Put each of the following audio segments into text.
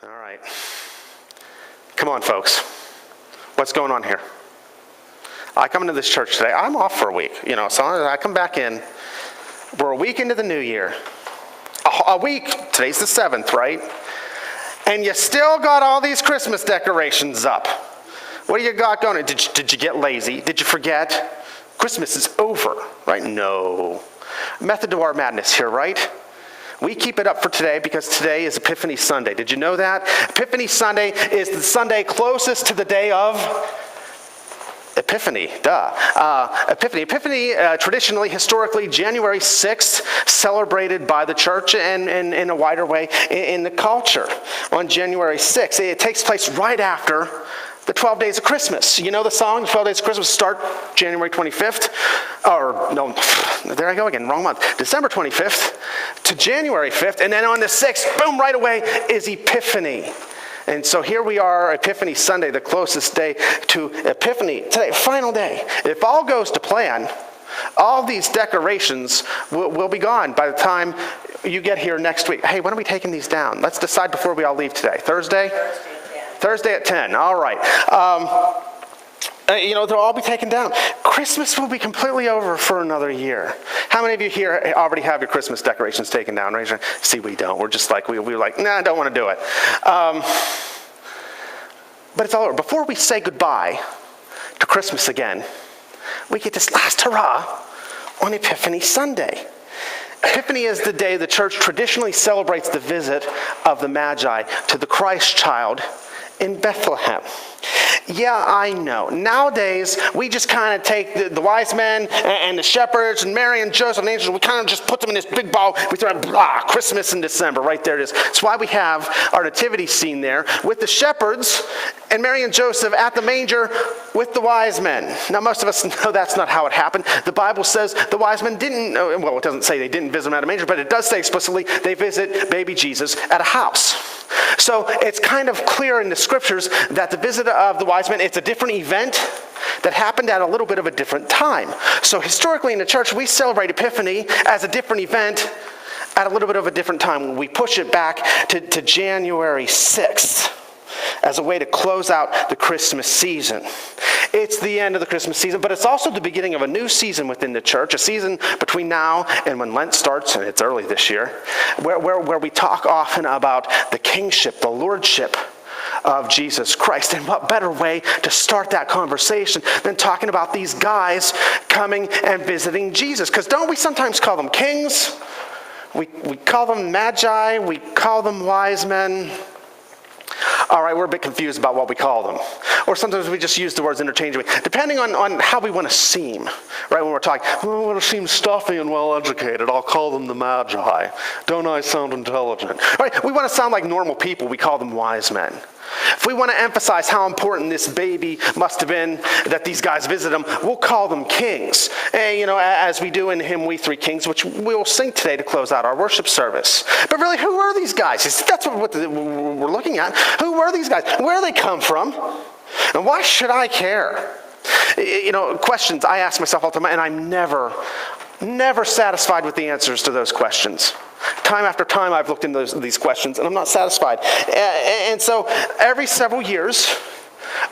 All right. Come on, folks. What's going on here? I come into this church today. I'm off for a week, so I come back in. We're a week into the new year. A week. Today's the 7th, right? And you still got all these Christmas decorations up. What do you got going? Did you get lazy? Did you forget? Christmas is over, right? No. Method to our madness here, right? We keep it up for today because today is Epiphany Sunday. Did you know that? Epiphany Sunday is the Sunday closest to the day of Epiphany. Epiphany, traditionally, historically, January 6th, celebrated by the church and in a wider way in the culture. On January 6th, it takes place right after the 12 days of Christmas. You know the song, 12 days of Christmas, start January 25th, or no, there I go again, wrong month. December 25th to January 5th, and then on the 6th, boom, right away is Epiphany. And so here we are, Epiphany Sunday, the closest day to Epiphany. Today, final day. If all goes to plan, all these decorations will be gone by the time you get here next week. Hey, when are we taking these down? Let's decide before we all leave today. Thursday? Thursday at 10. All right. They'll all be taken down. Christmas will be completely over for another year. How many of you here already have your Christmas decorations taken down? Raise your hand. See, we don't. We're just like, we're like, nah, I don't want to do it. But it's all over. Before we say goodbye to Christmas again, we get this last hurrah on Epiphany Sunday. Epiphany is the day the church traditionally celebrates the visit of the Magi to the Christ child in Bethlehem. Yeah, I know. Nowadays, we just kind of take the wise men and the shepherds and Mary and Joseph and the angels, we kind of just put them in this big ball. We throw in Christmas in December. Right there it is. That's why we have our nativity scene there with the shepherds and Mary and Joseph at the manger with the wise men. Now, most of us know that's not how it happened. The Bible says the wise men didn't, well, it doesn't say they didn't visit him at a manger, but it does say explicitly they visit baby Jesus at a house. So it's kind of clear in the scriptures that the visit of the wise men, it's a different event that happened at a little bit of a different time. So historically in the church, we celebrate Epiphany as a different event at a little bit of a different time. We push it back to January 6th as a way to close out the Christmas season. It's the end of the Christmas season, but it's also the beginning of a new season within the church, a season between now and when Lent starts, and it's early this year, where we talk often about the kingship, the lordship of Jesus Christ. And what better way to start that conversation than talking about these guys coming and visiting Jesus? Because don't we sometimes call them kings? We call them magi, we call them wise men. All right, we're a bit confused about what we call them. Or sometimes we just use the words interchangeably, depending on how we want to seem, right? When we're talking, I want to seem stuffy and well-educated, I'll call them the Magi. Don't I sound intelligent? Right? We want to sound like normal people, we call them wise men. If we want to emphasize how important this baby must have been that these guys visit them, we'll call them kings. And, as we do in Hymn We Three Kings, which we'll sing today to close out our worship service. But really, who are these guys? That's what we're looking at. Who were these guys? Where do they come from? And why should I care? Questions I ask myself all the time, and I'm never satisfied with the answers to those questions. Time after time I've looked into these questions and I'm not satisfied. And so every several years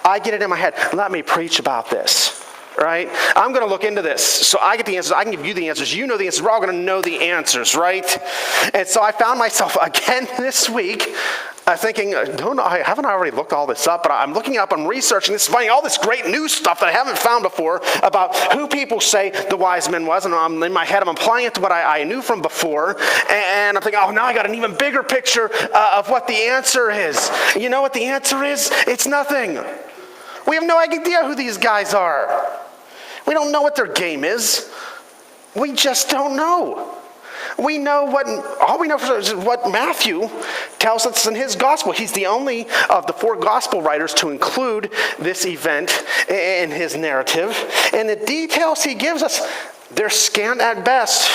I get it in my head, let me preach about this, right? I'm going to look into this so I get the answers. I can give you the answers. You know the answers. We're all going to know the answers, right? And so I found myself again this week thinking, haven't I already looked all this up? But I'm looking up, I'm researching this, finding all this great new stuff that I haven't found before about who people say the wise men was. And in my head, I'm applying it to what I knew from before. And I'm thinking, now I got an even bigger picture of what the answer is. You know what the answer is? It's nothing. We have no idea who these guys are. We don't know what their game is. We just don't know. All we know is what Matthew tells us in his gospel. He's the only of the 4 gospel writers to include this event in his narrative. And the details he gives us, they're scant at best.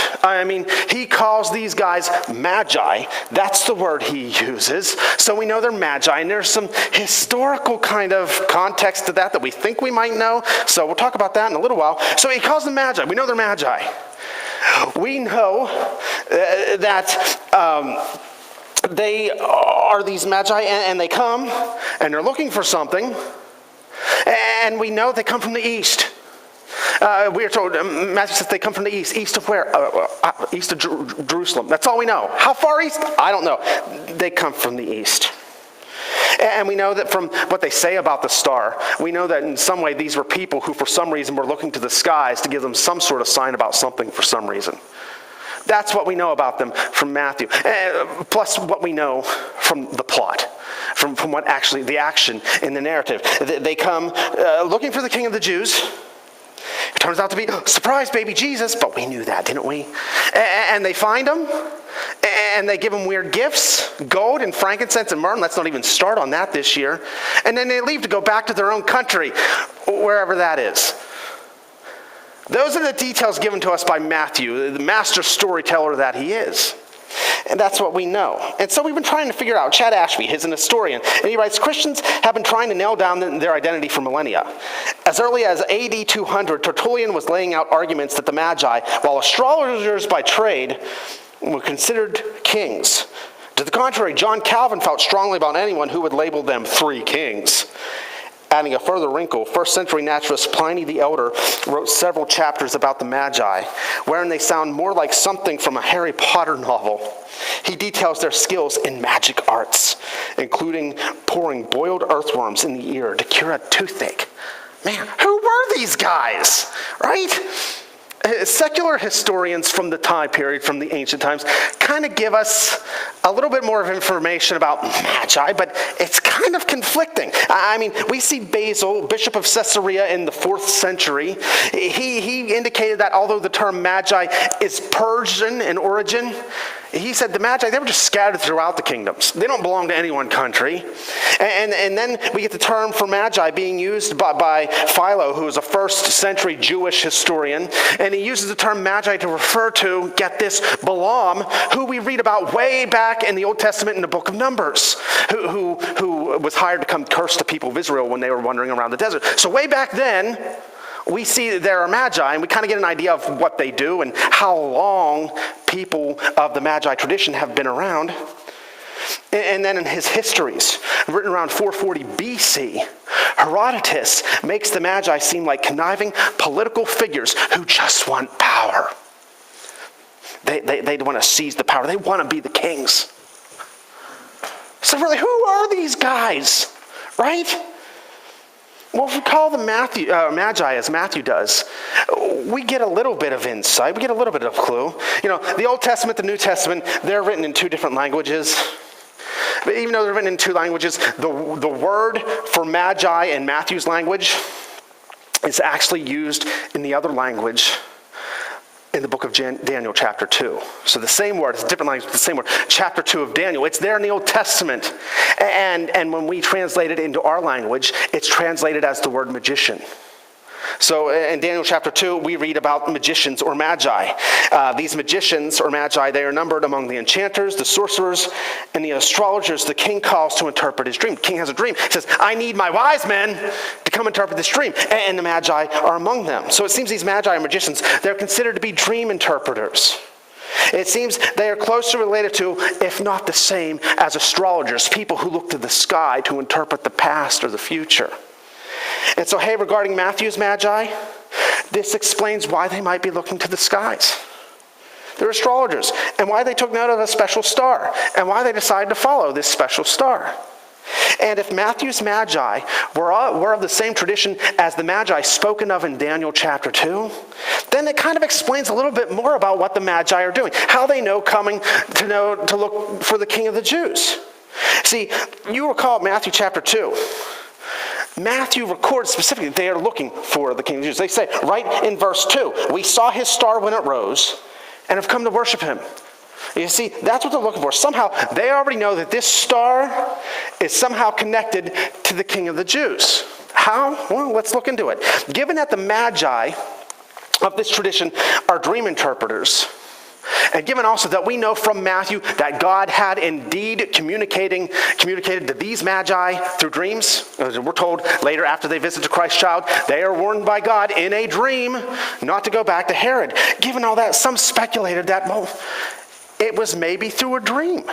He calls these guys magi. That's the word he uses. So we know they're magi, and there's some historical kind of context to that we think we might know. So we'll talk about that in a little while. So he calls them magi. We know they're magi. We know that they are these magi, and they come, and they're looking for something, and we know they come from the east. We are told, Matthew says they come from the east. East of where? East of Jerusalem. That's all we know. How far east? I don't know. They come from the east. And we know that from what they say about the star, we know that in some way these were people who for some reason were looking to the skies to give them some sort of sign about something for some reason. That's what we know about them from Matthew. Plus what we know from the plot, from what actually, the action in the narrative. They come looking for the King of the Jews. It turns out to be, surprise, baby Jesus, but we knew that, didn't we? And they find him, and they give him weird gifts, gold and frankincense and myrrh. Let's not even start on that this year. And then they leave to go back to their own country, wherever that is. Those are the details given to us by Matthew, the master storyteller that he is. And that's what we know. And so we've been trying to figure out. Chad Ashby is an historian, and he writes, Christians have been trying to nail down their identity for millennia. As early as AD 200, Tertullian was laying out arguments that the Magi, while astrologers by trade, were considered kings. To the contrary, John Calvin felt strongly about anyone who would label them three kings. Adding a further wrinkle, first century naturalist Pliny the Elder wrote several chapters about the Magi, wherein they sound more like something from a Harry Potter novel. He details their skills in magic arts, including pouring boiled earthworms in the ear to cure a toothache. Man, who were these guys, right? Secular historians from the time period, from the ancient times, kind of give us a little bit more of information about Magi, but it's kind of conflicting. I mean, we see Basil, Bishop of Caesarea in the 4th century. He indicated that although the term Magi is Persian in origin, he said the Magi, they were just scattered throughout the kingdoms. They don't belong to any one country. And then we get the term for Magi being used by Philo, who is a 1st century Jewish historian. And he uses the term Magi to refer to, get this, Balaam, who we read about way back in the Old Testament in the book of Numbers, who was hired to come curse the people of Israel when they were wandering around the desert. So way back then, we see there are Magi, and we kind of get an idea of what they do and how long people of the Magi tradition have been around. And then in his histories, written around 440 BC, Herodotus makes the Magi seem like conniving political figures who just want power. They want to seize the power. They want to be the kings. So really, who are these guys, right? Well, if we call them Magi as Matthew does, we get a little bit of insight. We get a little bit of clue. You know, the Old Testament, the New Testament, they're written in two different languages. But even though they're written in two languages, the word for Magi in Matthew's language is actually used in the other language in the book of Daniel chapter 2. So the same word, it's a different language, the same word, chapter 2 of Daniel. It's there in the Old Testament. And when we translate it into our language, it's translated as the word magician. So in Daniel chapter 2, we read about magicians or magi. These magicians or magi, they are numbered among the enchanters, the sorcerers, and the astrologers the king calls to interpret his dream. The king has a dream. He says, I need my wise men to come interpret this dream. And the magi are among them. So it seems these magi are magicians. They're considered to be dream interpreters. It seems they are closely related to, if not the same, as astrologers, people who look to the sky to interpret the past or the future. And so, hey, regarding Matthew's Magi, this explains why they might be looking to the skies. They're astrologers, and why they took note of a special star, and why they decided to follow this special star. And if Matthew's Magi were of the same tradition as the Magi spoken of in Daniel chapter 2, then it kind of explains a little bit more about what the Magi are doing, how they know coming to look for the King of the Jews. See, you recall Matthew chapter 2. Matthew records specifically they are looking for the King of the Jews. They say right in verse 2, we saw his star when it rose and have come to worship him. You see, that's what they're looking for. Somehow, they already know that this star is somehow connected to the King of the Jews. How? Well, let's look into it. Given that the Magi of this tradition are dream interpreters, and given also that we know from Matthew that God had indeed communicated to these Magi through dreams, as we're told later after they visit the Christ child, they are warned by God in a dream not to go back to Herod. Given all that, some speculated that, well, it was maybe through a dream.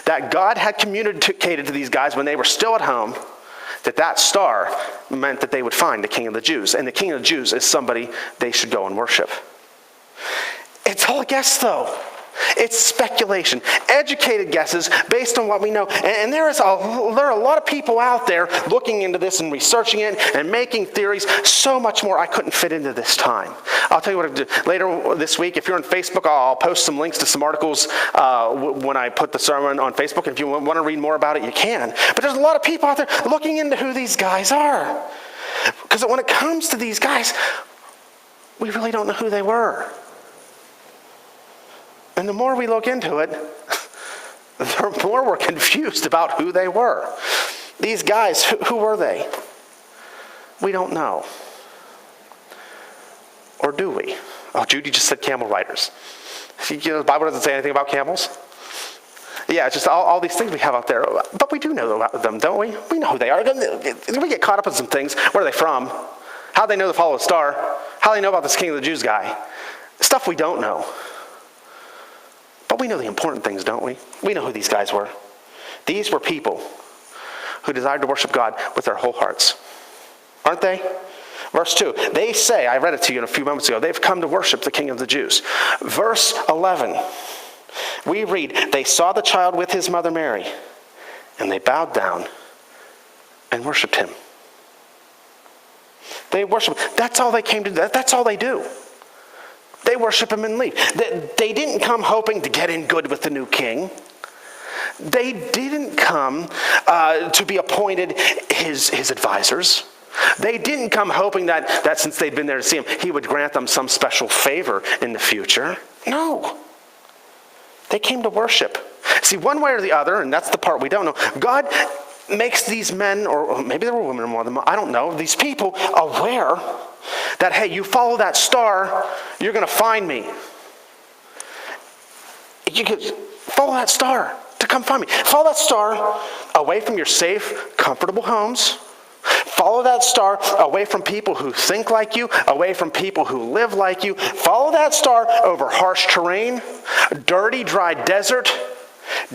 that God had communicated to these guys when they were still at home that star meant that they would find the King of the Jews. And the King of the Jews is somebody they should go and worship. It's all a guess, though. It's speculation, educated guesses based on what we know. And there are a lot of people out there looking into this and researching it and making theories. So much more I couldn't fit into this time. I'll tell you what I do. Later this week, if you're on Facebook, I'll post some links to some articles when I put the sermon on Facebook. If you want to read more about it, you can. But there's a lot of people out there looking into who these guys are. Because when it comes to these guys, we really don't know who they were. And the more we look into it, the more we're confused about who they were. These guys, who were they? We don't know. Or do we? Oh, Judy just said camel riders. The Bible doesn't say anything about camels. Yeah, it's just all these things we have out there. But we do know about them, don't we? We know who they are. We get caught up in some things. Where are they from? How do they know to follow a star? How do they know about this King of the Jews guy? Stuff we don't know. But we know the important things, don't we? We know who these guys were. These were people who desired to worship God with their whole hearts. Aren't they? Verse 2, they say, I read it to you a few moments ago, they've come to worship the King of the Jews. Verse 11, we read, they saw the child with his mother Mary, and they bowed down and worshiped him. They worship. That's all they came to do. That's all they do. They worship him and leave. They didn't come hoping to get in good with the new king. They didn't come to be appointed his advisors. They didn't come hoping that since they'd been there to see him, he would grant them some special favor in the future. No. They came to worship. See, one way or the other, and that's the part we don't know, God makes these men, or maybe there were women or more than them, I don't know, these people aware that, hey, you follow that star, you're going to find me. You can follow that star to come find me. Follow that star away from your safe, comfortable homes. Follow that star away from people who think like you, away from people who live like you. Follow that star over harsh terrain, dirty, dry desert,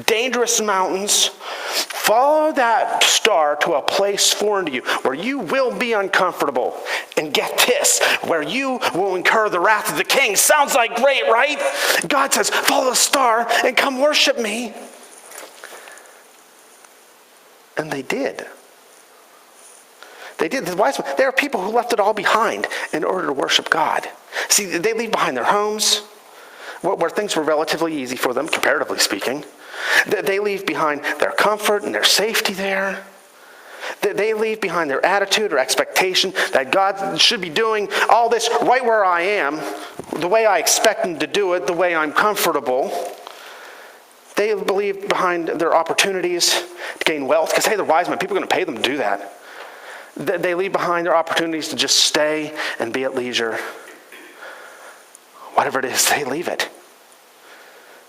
dangerous mountains. Follow that star to a place foreign to you where you will be uncomfortable. And get this, where you will incur the wrath of the king. Sounds like great, right? God says, follow the star and come worship me. And they did. They did. There are people who left it all behind in order to worship God. See, they leave behind their homes, where things were relatively easy for them, comparatively speaking. They leave behind their comfort and their safety there. They leave behind their attitude or expectation that God should be doing all this right where I am, the way I expect him to do it, the way I'm comfortable. They leave behind their opportunities to gain wealth, because, hey, they're wise men. People are going to pay them to do that. They leave behind their opportunities to just stay and be at leisure. Whatever it is, they leave it.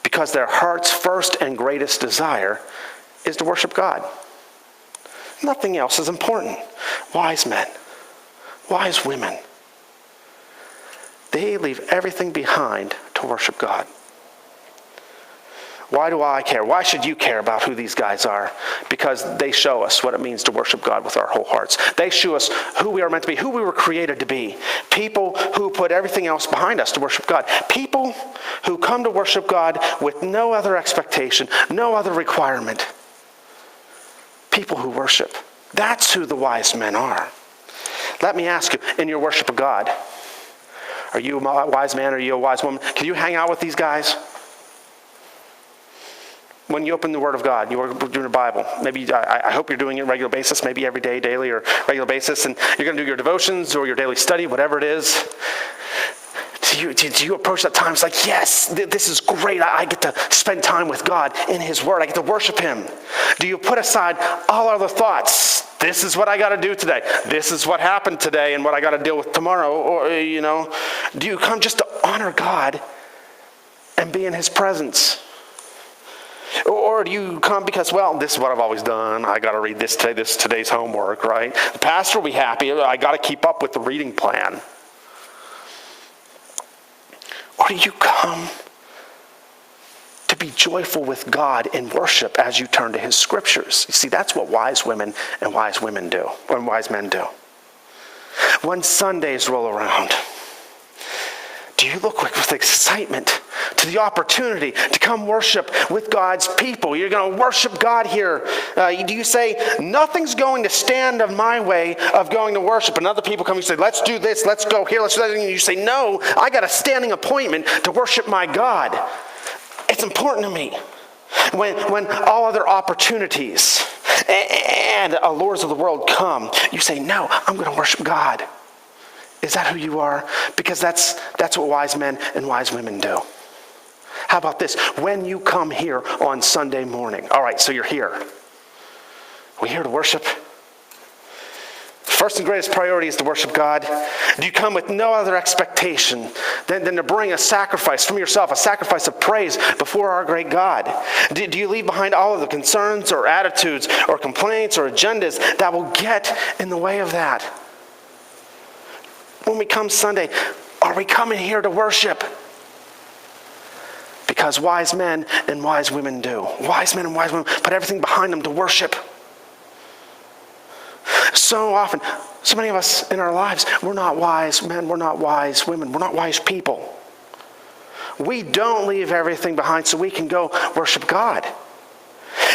Because their heart's first and greatest desire is to worship God. Nothing else is important. Wise men, wise women, they leave everything behind to worship God. Why do I care? Why should you care about who these guys are? Because they show us what it means to worship God with our whole hearts. They show us who we are meant to be, who we were created to be. People who put everything else behind us to worship God. People who come to worship God with no other expectation, no other requirement. People who worship. That's who the wise men are. Let me ask you, in your worship of God, are you a wise man? Are you a wise woman? Can you hang out with these guys? When you open the Word of God, you're doing a Bible. Maybe, I hope you're doing it on a regular basis, maybe every day, daily, or regular basis, and you're going to do your devotions or your daily study, whatever it is. Do you approach that time? It's like, yes, this is great. I get to spend time with God in His Word. I get to worship Him. Do you put aside all other thoughts? This is what I got to do today. This is what happened today and what I got to deal with tomorrow. Or, do you come just to honor God and be in His presence? Or do you come because, well, this is what I've always done. I got to read this today. This is today's homework, right? The pastor will be happy. I got to keep up with the reading plan. Or do you come to be joyful with God in worship as you turn to his scriptures. You see, that's what wise women and wise women do, or wise men do. When Sundays roll around, do you look with excitement to the opportunity to come worship with God's people? You're going to worship God here. Do you say, nothing's going to stand in my way of going to worship? And other people come and say, let's do this, let's go here, let's do that. And you say, no, I got a standing appointment to worship my God. It's important to me. When all other opportunities and allures of the world come, you say, no, I'm going to worship God. Is that who you are? Because that's what wise men and wise women do. How about this? When you come here on Sunday morning, all right, so you're here. We're here to worship. First and greatest priority is to worship God. Do you come with no other expectation than to bring a sacrifice from yourself, a sacrifice of praise before our great God? Do you leave behind all of the concerns or attitudes or complaints or agendas that will get in the way of that? When we come Sunday, are we coming here to worship? Because wise men and wise women do. Wise men and wise women put everything behind them to worship. So often, so many of us in our lives, we're not wise men, we're not wise women, we're not wise people. We don't leave everything behind so we can go worship God.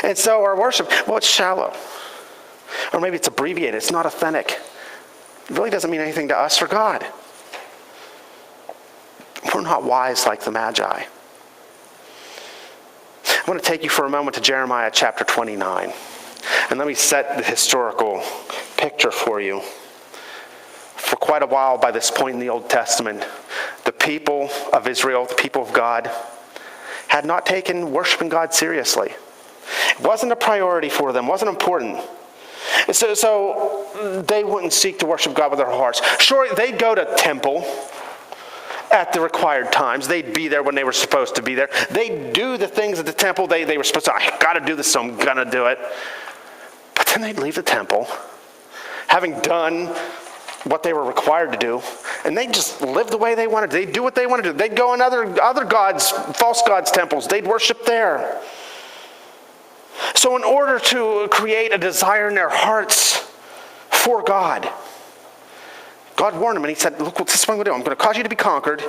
And so our worship, well, it's shallow. Or maybe it's abbreviated, it's not authentic. It really doesn't mean anything to us or God. We're not wise like the Magi. I want to take you for a moment to Jeremiah chapter 29. And let me set the historical picture for you. For quite a while by this point in the Old Testament, the people of Israel, the people of God, had not taken worshiping God seriously. It wasn't a priority for them, wasn't important. So they wouldn't seek to worship God with their hearts. Sure, they'd go to temple at the required times. They'd be there when they were supposed to be there. They'd do the things at the temple they were supposed to. I got to do this, so I'm going to do it. But then they'd leave the temple, having done what they were required to do, and they'd just live the way they wanted to. They'd do what they wanted to do. They'd go in other gods, false gods' temples. They'd worship there. So in order to create a desire in their hearts for God, God warned them and he said, look, this is what I'm going to do. I'm going to cause you to be conquered,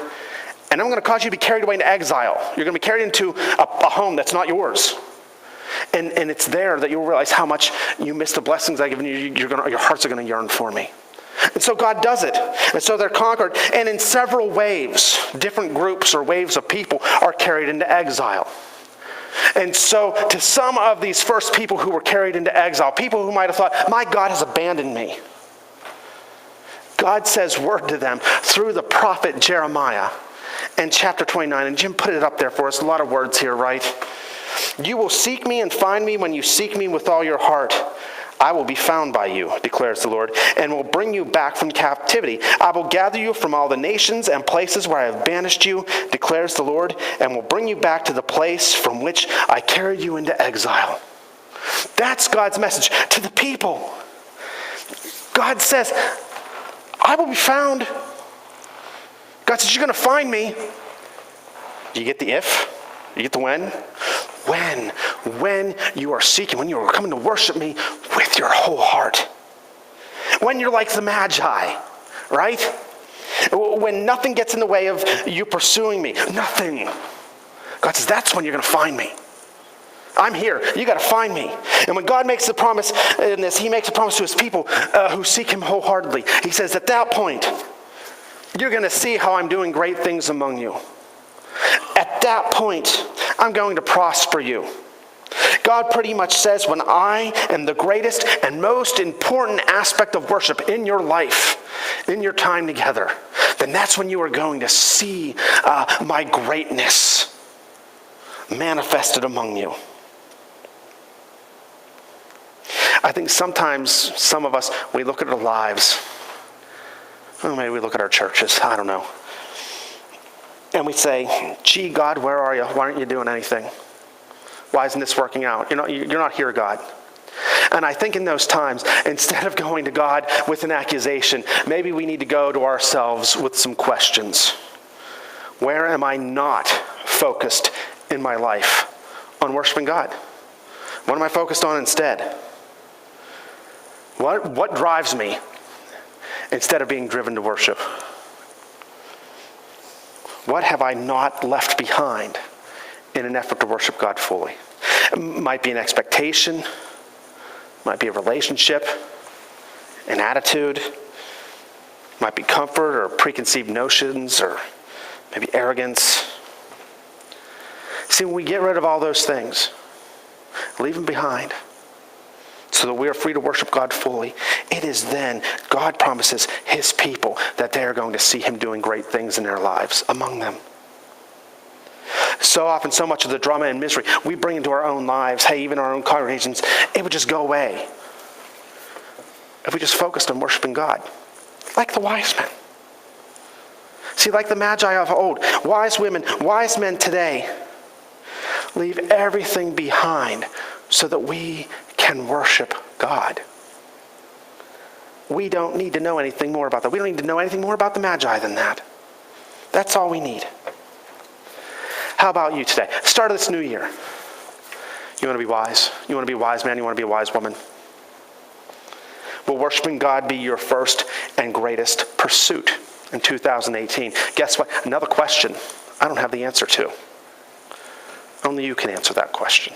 and I'm going to cause you to be carried away into exile. You're going to be carried into a home that's not yours. And it's there that you'll realize how much you miss the blessings I've given you. Your hearts are going to yearn for me. And so God does it. And so they're conquered. And in several waves, different groups or waves of people are carried into exile. And so to some of these first people who were carried into exile, people who might have thought, my God has abandoned me, God says word to them through the prophet Jeremiah in chapter 29. And Jim put it up there for us. A lot of words here, right? You will seek me and find me when you seek me with all your heart. I will be found by you, declares the Lord, and will bring you back from captivity. I will gather you from all the nations and places where I have banished you, declares the Lord, and will bring you back to the place from which I carried you into exile. That's God's message to the people. God says, I will be found. God says, you're going to find me. Do you get the if? You get the when? When you are seeking, when you are coming to worship me with your whole heart. When you're like the Magi, right? When nothing gets in the way of you pursuing me. Nothing. God says, that's when you're going to find me. I'm here. You got to find me. And when God makes the promise in this, he makes a promise to his people who seek him wholeheartedly. He says, at that point, you're going to see how I'm doing great things among you. At that point, I'm going to prosper you. God pretty much says, when I am the greatest and most important aspect of worship in your life, in your time together, then that's when you are going to see my greatness manifested among you. I think sometimes some of us, we look at our lives, or maybe we look at our churches, I don't know, and we say, gee, God, where are you? Why aren't you doing anything? Why isn't this working out? You're not here, God. And I think in those times, instead of going to God with an accusation, maybe we need to go to ourselves with some questions. Where am I not focused in my life on worshiping God? What am I focused on instead? What drives me instead of being driven to worship? What have I not left behind in an effort to worship God fully? It might be an expectation, might be a relationship, an attitude, might be comfort or preconceived notions or maybe arrogance. See, when we get rid of all those things, leave them behind so that we are free to worship God fully, it is then God promises his people that they are going to see him doing great things in their lives among them. So often, so much of the drama and misery we bring into our own lives, even our own congregations, it would just go away if we just focused on worshiping God, like the wise men. See, like the Magi of old, wise women, wise men today, leave everything behind so that we can worship God. We don't need to know anything more about that. We don't need to know anything more about the Magi than that. That's all we need. How about you today? Start of this new year. You want to be wise? You want to be a wise man? You want to be a wise woman? Will worshiping God be your first and greatest pursuit in 2018? Guess what? Another question I don't have the answer to. Only you can answer that question.